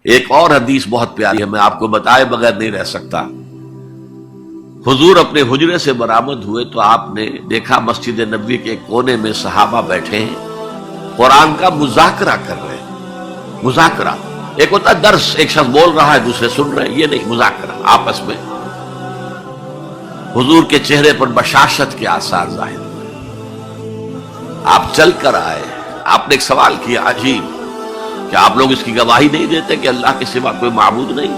ایک اور حدیث بہت پیاری ہے، میں آپ کو بتائے بغیر نہیں رہ سکتا۔ حضور اپنے حجرے سے برآمد ہوئے تو آپ نے دیکھا مسجد نبوی کے ایک کونے میں صحابہ بیٹھے ہیں، قرآن کا مذاکرہ کر رہے ہیں۔ مذاکرہ ایک ہوتا ہے درس، ایک شخص بول رہا ہے دوسرے سن رہے ہیں، یہ نہیں، مذاکرہ آپس میں۔ حضور کے چہرے پر بشاشت کے آثار ظاہر ہوئے۔ آپ چل کر آئے، آپ نے ایک سوال کیا عجیب، کہ آپ لوگ اس کی گواہی نہیں دیتے کہ اللہ کے سوا کوئی معبود نہیں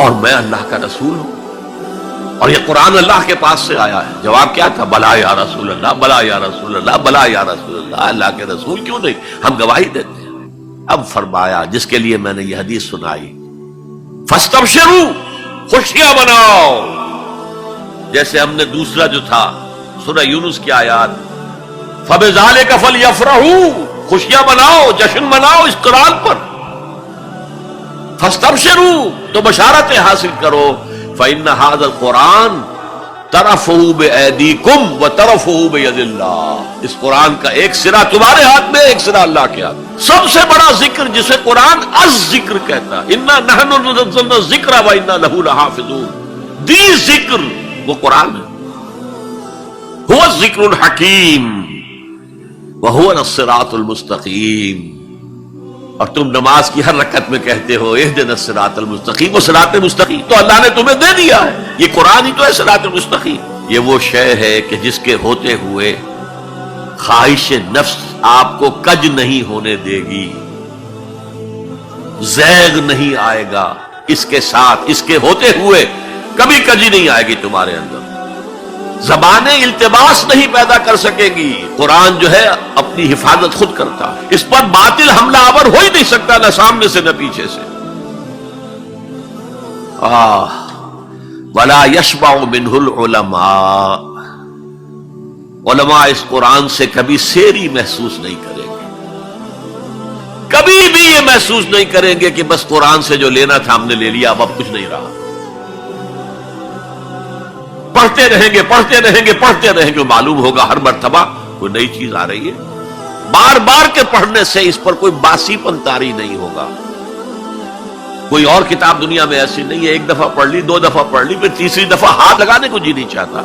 اور میں اللہ کا رسول ہوں اور یہ قرآن اللہ کے پاس سے آیا ہے؟ جواب کیا تھا؟ بلا یا رسول اللہ، بلا یا رسول اللہ، بلا یا رسول اللہ۔ اللہ کے رسول کیوں نہیں، ہم گواہی دیتے ہیں۔ اب فرمایا جس کے لیے میں نے یہ حدیث سنائی، فاستبشروا، خوشیاں مناؤ، جیسے ہم نے دوسرا جو تھا سورہ یونس کی آیات، فبذالک فلیفرحوا، خوشیاں مناؤ، جشن مناؤ اس قرآن پر۔ فاستبشروا، تو بشارتیں حاصل کرو، فإن هذا القرآن طرفه بأيديكم وطرفه بيد اللہ، اس قرآن کا ایک سرا تمہارے ہاتھ میں، ایک سرا اللہ کے ہاتھ میں۔ سب سے بڑا ذکر جسے قرآن الذکر کہتا ہے، انا نحن نزلنا الذکر وانا له لحافظون، دی ذکر وہ قرآن ہے، هو الذکر الحکیم وَهُوَ الصِّرَاطُ الْمُسْتَقِيمُ۔ اور تم نماز کی ہر رکعت میں کہتے ہو اهدنا الصراط المستقیم، وہ صراط مستقیم تو اللہ نے تمہیں دے دیا ہے، یہ قرآن ہی تو ہے صراط المستقیم۔ یہ وہ شے ہے کہ جس کے ہوتے ہوئے خواہش نفس آپ کو کج نہیں ہونے دے گی، زیغ نہیں آئے گا اس کے ساتھ، اس کے ہوتے ہوئے کبھی کجی نہیں آئے گی تمہارے اندر، زبانیں التباس نہیں پیدا کر سکے گی۔ قرآن جو ہے اپنی حفاظت خود کرتا ہے، اس پر باطل حملہ آور ہو ہی نہیں سکتا، نہ سامنے سے نہ پیچھے سے۔ وَلَا يَشْبَعُ مِنْهُ الْعُلَمَاءُ، علماء اس قرآن سے کبھی سیری محسوس نہیں کریں گے، کبھی بھی یہ محسوس نہیں کریں گے کہ بس قرآن سے جو لینا تھا ہم نے لے لیا، اب کچھ نہیں رہا۔ پڑھتے رہیں گے، پڑھتے رہیں گے، پڑھتے رہیں گے، معلوم ہوگا ہر مرتبہ کوئی نئی چیز آ رہی ہے۔ بار بار کے پڑھنے سے اس پر کوئی باسی پن طاری نہیں ہوگا۔ کوئی اور کتاب دنیا میں ایسی نہیں ہے، ایک دفعہ پڑھ لی، دو دفعہ پڑھ لی، پھر تیسری دفعہ ہاتھ لگانے کو جی نہیں چاہتا،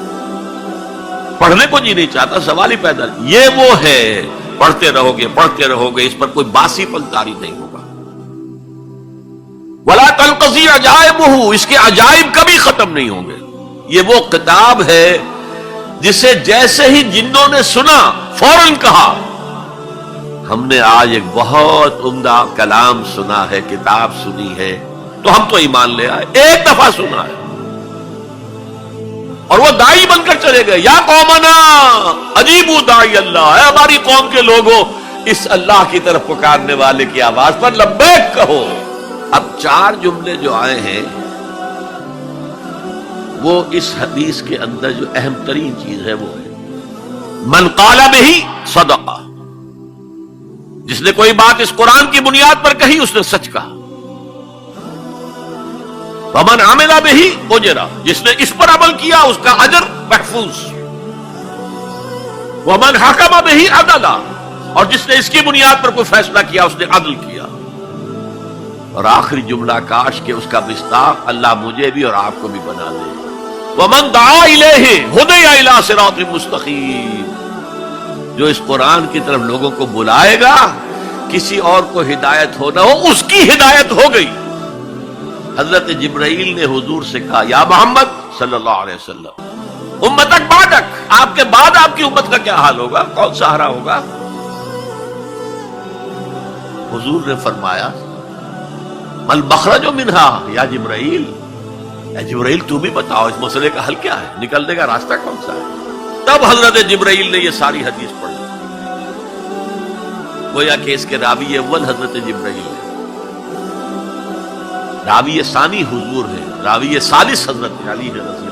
پڑھنے کو جی نہیں چاہتا، سوال ہی پیدا نہیں۔ یہ وہ ہے، پڑھتے رہو گے، پڑھتے رہو گے، اس پر کوئی باسی پن طاری نہیں ہوگا۔ وَلَا تَنْقَضِي عَجَائِبُهُ، اس کے عجائب کبھی ختم نہیں ہوں گے۔ یہ وہ کتاب ہے جسے جیسے ہی جنوں نے سنا فوراً کہا ہم نے آج ایک بہت عمدہ کلام سنا ہے، کتاب سنی ہے، تو ہم تو ایمان لے آئے، ایک دفعہ سنا ہے اور وہ داعی بن کر چلے گئے۔ یا قومنا اجیبوا داعی اللہ، اے ہماری قوم کے لوگوں، اس اللہ کی طرف پکارنے والے کی آواز پر لبیک کہو۔ اب چار جملے جو آئے ہیں وہ اس حدیث کے اندر جو اہم ترین چیز ہے وہ ہے من قال بہ صدق، جس نے کوئی بات اس قرآن کی بنیاد پر کہی اس نے سچ کہا۔ ومن عمل بہ اجر، جس نے اس پر عمل کیا اس کا اجر محفوظ۔ ومن حکم بہ عدل، اور جس نے اس کی بنیاد پر کوئی فیصلہ کیا اس نے عدل کیا۔ اور آخری جملہ، کاش کہ اس کا مصداق اللہ مجھے بھی اور آپ کو بھی بنا دے۔ وَمَن دَعَا إِلَيْهِ هُدِيَ إِلَىٰ صِرَاطٍ مُّسْتَقِيمٍ، جو اس قرآن کی طرف لوگوں کو بلائے گا، کسی اور کو ہدایت ہو نہ ہو، اس کی ہدایت ہو گئی۔ حضرت جبرائیل نے حضور سے کہا یا محمد صلی اللہ علیہ وسلم، امتک بعدک، آپ کے بعد آپ کی امت کا کیا حال ہوگا، کون سہارا ہوگا؟ حضور نے فرمایا مل مخرج منہا یا جبرائیل، اے جبرائیل تو بھی بتاؤ اس مسئلے کا حل کیا ہے، نکلنے کا راستہ کون سا ہے؟ تب حضرت جبرائیل نے یہ ساری حدیث پڑھ لی، گویا کہ اس کے راوی اول حضرت جبرائیل ہے، راوی ثانی حضور ہے، راوی ثالث حضرت علی ہے رضی